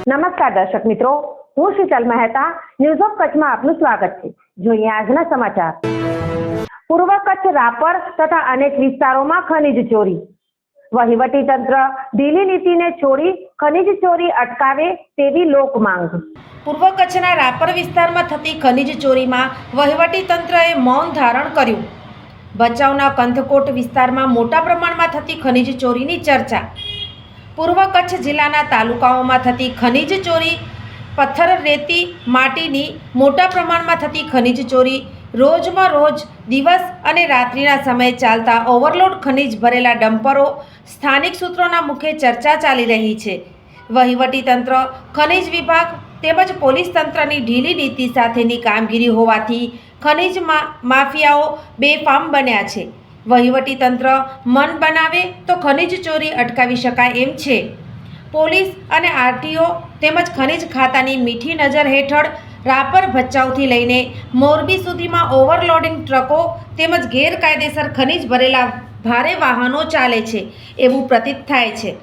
નમસ્કાર દર્શક મિત્રો, હું શીતલ મહેતા ન્યૂઝ ઓફ કચ્છમાં આપનું સ્વાગત છે। જોઈએ આજના સમાચાર। પૂર્વ કચ્છ રાપર તથા અનેક વિસ્તારોમાં ખનીજ ચોરી। વહીવટી તંત્ર ઢીલી નીતિને છોડી ખનીજ ચોરી અટકાવે તેવી લોક માંગ। પૂર્વ કચ્છના રાપર વિસ્તારમાં થતી ખનીજ ચોરીમાં વહીવટી તંત્રએ મૌન ધારણ કર્યું। ભચાઉના કંથકોટ વિસ્તારમાં મોટા પ્રમાણમાં થતી ખનીજ ચોરીની ચર્ચા। પૂર્વ કચ્છ જિલ્લાના તાલુકાઓમાં થતી ખનીજ ચોરી, પથ્થર, રેતી, માટીની મોટા પ્રમાણમાં થતી ખનીજ ચોરી, રોજમાં રોજ દિવસ અને રાત્રિના સમયે ચાલતા ઓવરલોડ ખનીજ ભરેલા ડમ્પરો સ્થાનિક સૂત્રોના મુખે ચર્ચા ચાલી રહી છે। વહીવટી તંત્ર, ખનીજ વિભાગ તેમજ પોલીસ તંત્રની ઢીલી નીતિ સાથેની કામગીરી હોવાથી ખનીજ માફિયાઓ બેફામ બન્યા છે। વહીવટી તંત્ર મન બનાવે તો ખનીજ ચોરી અટકાવી શકાય એમ છે। પોલીસ અને આરટીઓ તેમજ ખનીજ ખાતાની મીઠી નજર હેઠળ રાપર ભચાઉથી લઈને મોરબી સુધીમાં ઓવરલોડિંગ ટ્રકો તેમજ ગેરકાયદેસર ખનીજ ભરેલા ભારે વાહનો ચાલે છે એવું પ્રતીત થાય છે।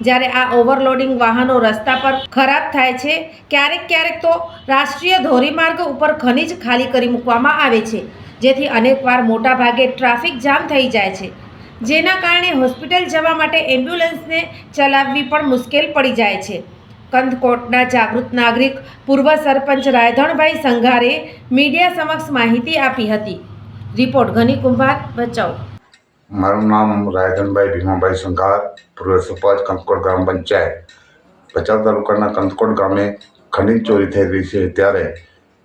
જ્યારે આ ઓવરલોડિંગ વાહનો રસ્તા પર ખરાબ થાય છે, ક્યારેક તો રાષ્ટ્રીય ધોરીમાર્ગ ઉપર ખનીજ ખાલી કરી મૂકવામાં આવે છે, જેથી અનેકવાર મોટા ભાગે ટ્રાફિક જામ થઈ જાય છે, જેના કારણે હોસ્પિટલ જવા માટે એમ્બ્યુલન્સને ચલાવવી પણ મુશ્કેલ પડી જાય છે। કંથકોટના જાગૃત નાગરિક પૂર્વ સરપંચ રાયધણભાઈ સંઘારે મીડિયા સમક્ષ માહિતી આપી હતી। રિપોર્ટ ઘની કુંભાર, ભચાઉ। મારું નામ રાયધણભાઈ ભીમાભાઈ સંઘાર, પૂર્વ સરપંચ, કંથકોટ ગ્રામ પંચાયત। ભચાઉ તાલુકાના કંથકોટ ગામે ખનીજ ચોરી થઈ રહી છે, ત્યારે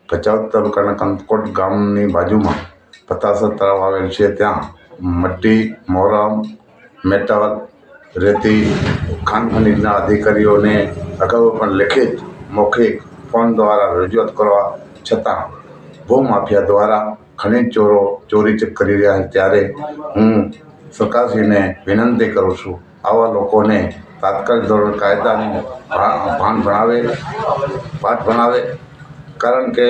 ભચાઉ તાલુકાના કંથકોટ ગામની બાજુમાં પતાસર તળાવ આવેલ છે। ત્યાં મટ્ટી, મોરમ, મેટલ, રેતી, ખાણ ખનીજના અધિકારીઓને અગાઉ પણ લેખિત, મૌખિક, ફોન દ્વારા રજૂઆત કરવા છતાં ભૂમાફિયા દ્વારા ખનીજ ચોરી કરી રહ્યા છે। ત્યારે હું સરકારશ્રીને વિનંતી કરું છું, આવા લોકોને તાત્કાલિક ધોરણે કાયદાનું પાઠ ભણાવે, કારણ કે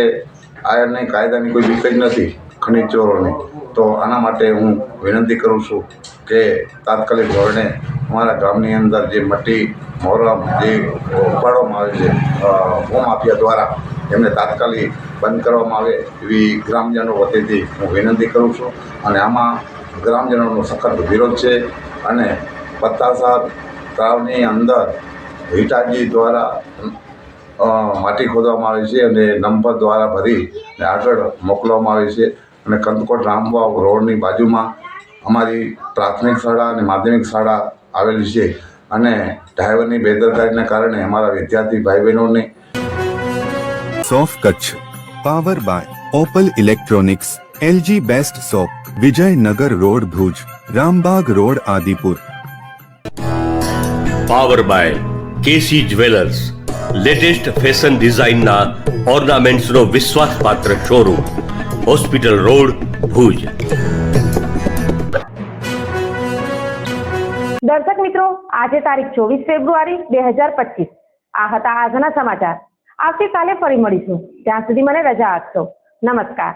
આને કાયદાની કોઈ બીક જ નથી ખનીજ ચોરોની। તો આના માટે હું વિનંતી કરું છું કે તાત્કાલિક ધોરણે અમારા ગામની અંદર જે મટ્ટી, મોરમ જે ઉપાડવામાં આવે છે ભૂમાફિયા દ્વારા, એમને તાત્કાલિક બંધ કરવામાં આવે એવી ગ્રામજનો વતીથી હું વિનંતી કરું છું। અને આમાં ગ્રામજનોનો સખત વિરોધ છે। અને પતાસર તળાવની અંદર હિટાચી દ્વારા માટી ખોદવામાં આવે છે અને ડમ્પર દ્વારા ભરી આગળ મોકલવામાં આવે છે। અને કંથકોટ રામવાવ રોડની બાજુમાં અમારી પ્રાથમિક શાળા અને માધ્યમિક શાળા આવેલી છે, અને ડ્રાઈવરની બેદરકારીને કારણે અમારા વિદ્યાર્થી ભાઈ બહેનોને સોફ Kutch power by Opal electronics, LG best shop, Vijaynagar road Bhuj, Rambag road Adipur. Power by KC jewellers, latest fashion ડિઝાઇનના ઓર્નામેન્ટ્સનો વિશ્વાસપાત્ર શોરૂમ, હોસ્પિટલ રોડ ભુજ। દર્શક મિત્રો, આજે તારીખ 24 ફેબ્રુઆરી 2025 આ હતા આજના સમાચાર। આવતીકાલે ફરી મળીશું, ત્યાં સુધી મને રજા આપશો। નમસ્કાર।